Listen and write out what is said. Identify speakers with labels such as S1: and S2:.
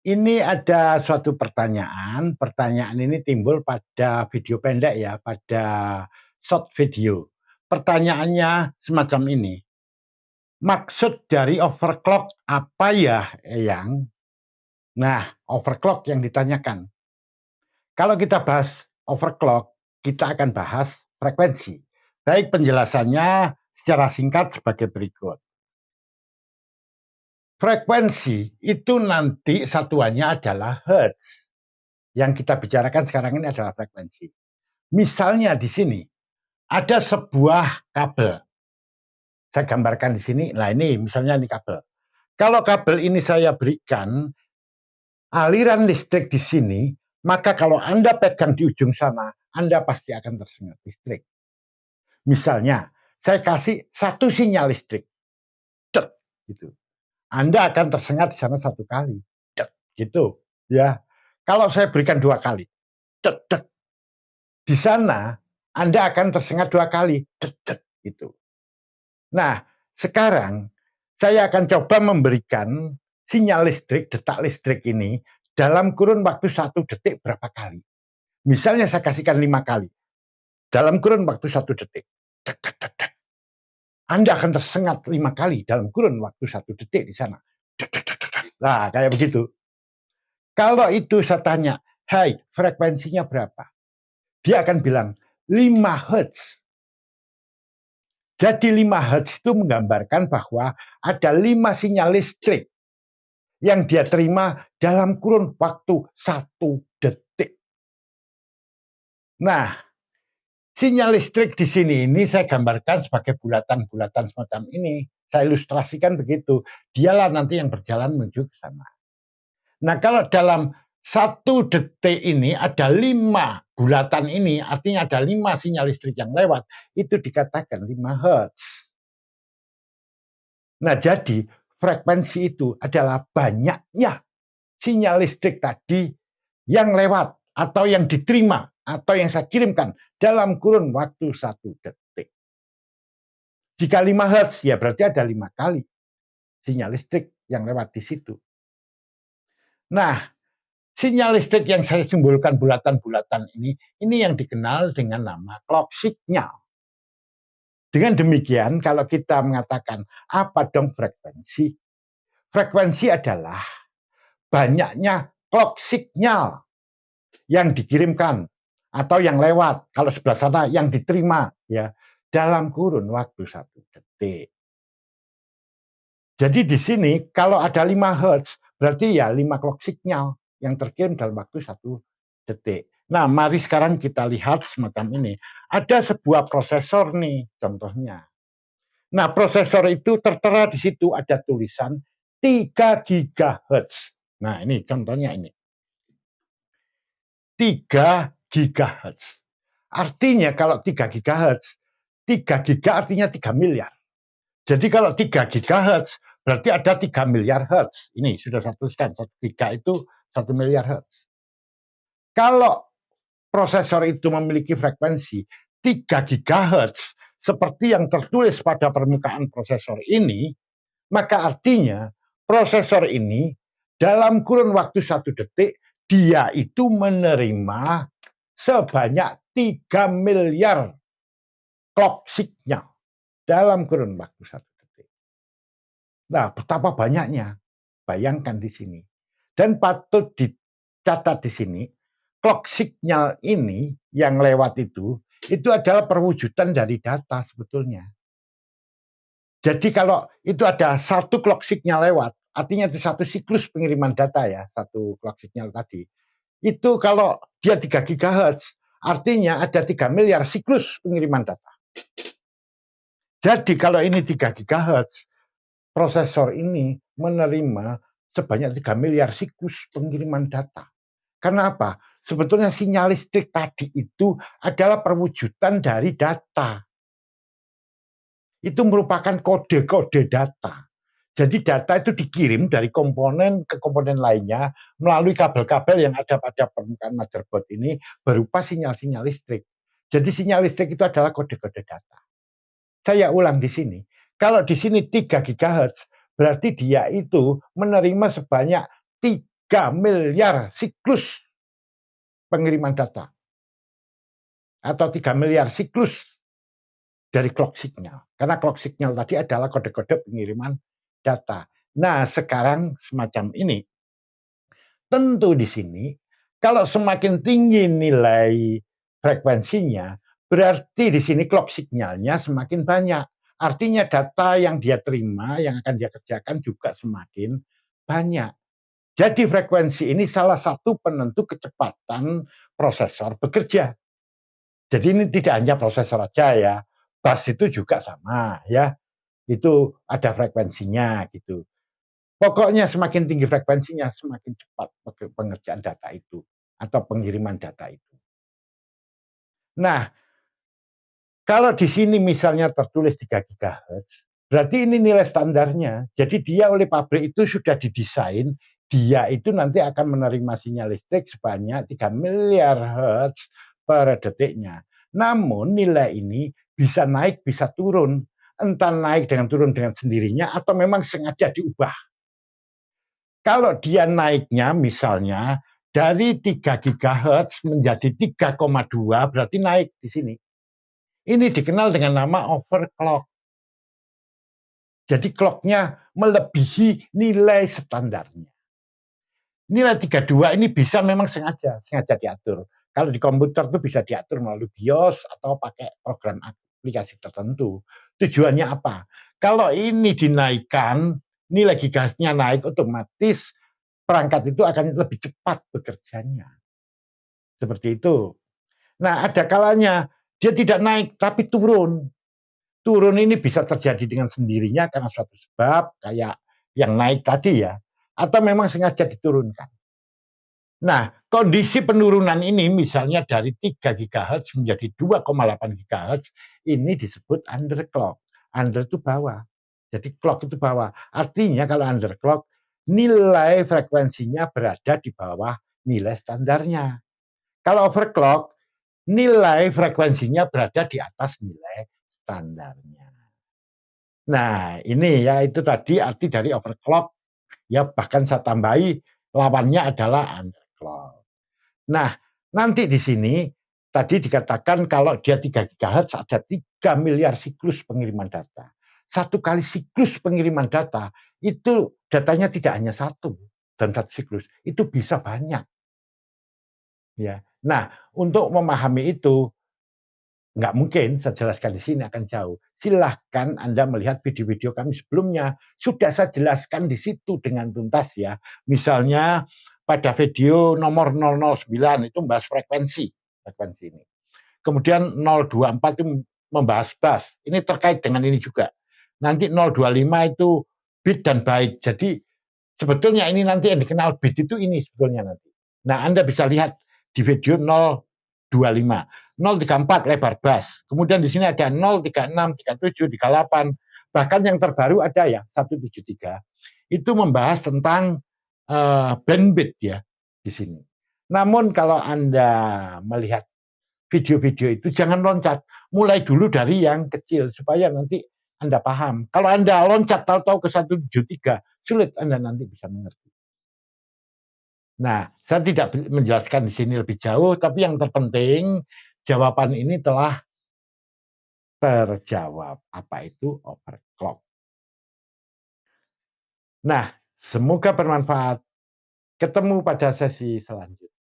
S1: Ini ada suatu pertanyaan. Pertanyaan ini timbul pada video pendek ya, pada short video. Pertanyaannya semacam ini. Maksud dari overclock apa ya, Eyang? Nah, overclock yang ditanyakan. Kalau kita bahas overclock, kita akan bahas frekuensi. Baik, penjelasannya secara singkat sebagai berikut. Frekuensi itu nanti satuannya adalah hertz. Yang kita bicarakan sekarang ini adalah frekuensi. Misalnya di sini ada sebuah kabel. Saya gambarkan di sini. Nah, ini misalnya ini kabel. Kalau kabel ini saya berikan aliran listrik di sini, maka kalau Anda pegang di ujung sana, Anda pasti akan tersengat listrik. Misalnya, saya kasih satu sinyal listrik. Cet, gitu. Anda akan tersengat di sana satu kali. Cet, gitu. Ya. Kalau saya berikan dua kali. Cet, cet. Di sana Anda akan tersengat dua kali. Cet, cet, gitu. Nah, sekarang saya akan coba memberikan sinyal listrik, detak listrik ini dalam kurun waktu 1 detik berapa kali. Misalnya saya kasihkan 5 kali. Dalam kurun waktu 1 detik. Anda akan tersengat 5 kali dalam kurun waktu 1 detik di sana. Nah, kayak begitu. Kalau itu saya tanya, hai, frekuensinya berapa? Dia akan bilang 5 Hz. Jadi 5 Hz itu menggambarkan bahwa ada 5 sinyal listrik yang dia terima dalam kurun waktu 1 detik. Nah, sinyal listrik di sini ini saya gambarkan sebagai bulatan-bulatan semacam ini. Saya ilustrasikan begitu. Dialah nanti yang berjalan menuju ke sana. Nah, kalau dalam 1 detik ini ada 5 bulatan ini, artinya ada 5 sinyal listrik yang lewat, itu dikatakan 5 Hz. Nah, jadi frekuensi itu adalah banyaknya sinyal listrik tadi yang lewat atau yang diterima atau yang saya kirimkan dalam kurun waktu 1 detik. Jika 5 Hz, ya berarti ada 5 kali sinyal listrik yang lewat di situ. Nah, sinyal listrik yang saya simbolkan bulatan-bulatan ini yang dikenal dengan nama clock signal. Dengan demikian, kalau kita mengatakan apa dong frekuensi? Frekuensi adalah banyaknya clock signal yang dikirimkan atau yang lewat, kalau sebelah sana yang diterima ya dalam kurun waktu 1 detik. Jadi di sini kalau ada 5 Hz berarti ya 5 clock signal yang terkirim dalam waktu 1 detik. Nah, mari sekarang kita lihat semacam ini. Ada sebuah prosesor nih contohnya. Nah, prosesor itu tertera di situ ada tulisan 3 GHz. Nah, ini contohnya ini. 3 GHz. Artinya kalau 3 GHz, 3 giga artinya 3 miliar. Jadi kalau 3 GHz berarti ada 3 miliar Hertz. Ini sudah saya tuliskan, 1 giga itu 1 miliar Hertz. Kalau prosesor itu memiliki frekuensi 3 GHz seperti yang tertulis pada permukaan prosesor ini, maka artinya prosesor ini dalam kurun waktu 1 detik dia itu menerima sebanyak 3 miliar clock signal dalam kurun waktu 1 detik. Nah, betapa banyaknya, bayangkan di sini. Dan patut dicatat di sini, clock signal ini yang lewat itu adalah perwujudan dari data sebetulnya. Jadi kalau itu ada satu clock signal lewat, artinya itu satu siklus pengiriman data ya, satu clock signal tadi. Itu kalau dia 3 GHz, artinya ada 3 miliar siklus pengiriman data. Jadi kalau ini 3 GHz, prosesor ini menerima sebanyak 3 miliar siklus pengiriman data. Karena apa? Sebetulnya sinyal listrik tadi itu adalah perwujudan dari data. Itu merupakan kode-kode data. Jadi data itu dikirim dari komponen ke komponen lainnya melalui kabel-kabel yang ada pada permukaan motherboard ini berupa sinyal-sinyal listrik. Jadi sinyal listrik itu adalah kode-kode data. Saya ulang di sini. Kalau di sini 3 GHz, berarti dia itu menerima sebanyak 3 miliar siklus pengiriman data atau 3 miliar siklus dari clock signal. Karena clock signal tadi adalah kode-kode pengiriman data. Nah, sekarang semacam ini. Tentu di sini, kalau semakin tinggi nilai frekuensinya, berarti di sini clock signalnya semakin banyak. Artinya data yang dia terima, yang akan dia kerjakan juga semakin banyak. Jadi frekuensi ini salah satu penentu kecepatan prosesor bekerja. Jadi ini tidak hanya prosesor saja ya, bus itu juga sama ya. Itu ada frekuensinya gitu. Pokoknya semakin tinggi frekuensinya, semakin cepat pengerjaan data itu atau pengiriman data itu. Nah, kalau di sini misalnya tertulis 3 GHz, berarti ini nilai standarnya. Jadi dia oleh pabrik itu sudah didesain, dia itu nanti akan menerima sinyal listrik sebanyak 3 miliar Hertz per detiknya. Namun nilai ini bisa naik, bisa turun. Entah naik dengan turun dengan sendirinya atau memang sengaja diubah. Kalau dia naiknya misalnya dari 3 GHz menjadi 3,2 berarti naik di sini. Ini dikenal dengan nama overclock. Jadi clocknya melebihi nilai standarnya. Nilai 32 ini bisa memang sengaja diatur. Kalau di komputer itu bisa diatur melalui BIOS atau pakai program aplikasi tertentu. Tujuannya apa? Kalau ini dinaikkan, nilai gigasnya naik, otomatis perangkat itu akan lebih cepat bekerjanya. Seperti itu. Nah, ada kalanya dia tidak naik tapi turun. Turun ini bisa terjadi dengan sendirinya karena suatu sebab kayak yang naik tadi ya, atau memang sengaja diturunkan. Nah, kondisi penurunan ini misalnya dari 3 GHz menjadi 2,8 GHz, ini disebut underclock. Under itu bawah. Jadi clock itu bawah. Artinya kalau underclock, nilai frekuensinya berada di bawah nilai standarnya. Kalau overclock, nilai frekuensinya berada di atas nilai standarnya. Nah, ini ya itu tadi arti dari overclock. Ya bahkan saya tambahi lawannya adalah underclock. Nah, nanti di sini tadi dikatakan kalau dia 3 GHz ada 3 miliar siklus pengiriman data. Satu kali siklus pengiriman data itu datanya tidak hanya satu dan satu siklus, itu bisa banyak. Ya. Nah, untuk memahami itu nggak mungkin saya jelaskan di sini akan jauh. Silahkan Anda melihat video-video kami sebelumnya. Sudah saya jelaskan di situ dengan tuntas ya. Misalnya pada video nomor 009 itu membahas frekuensi ini. Kemudian 024 itu membahas bus. Ini terkait dengan ini juga. Nanti 025 itu bit dan byte. Jadi sebetulnya ini nanti yang dikenal bit itu ini sebetulnya nanti. Nah, Anda bisa lihat di video 025. 034 lebar bus. Kemudian di sini ada 036, 37, 38. Bahkan yang terbaru ada ya 173. Itu membahas tentang bandwidth ya di sini. Namun kalau Anda melihat video-video itu jangan loncat. Mulai dulu dari yang kecil supaya nanti Anda paham. Kalau Anda loncat tahu-tahu ke 173, sulit Anda nanti bisa mengerti. Nah, saya tidak menjelaskan di sini lebih jauh, tapi yang terpenting jawaban ini telah terjawab. Apa itu overclock? Nah, semoga bermanfaat. Ketemu pada sesi selanjutnya.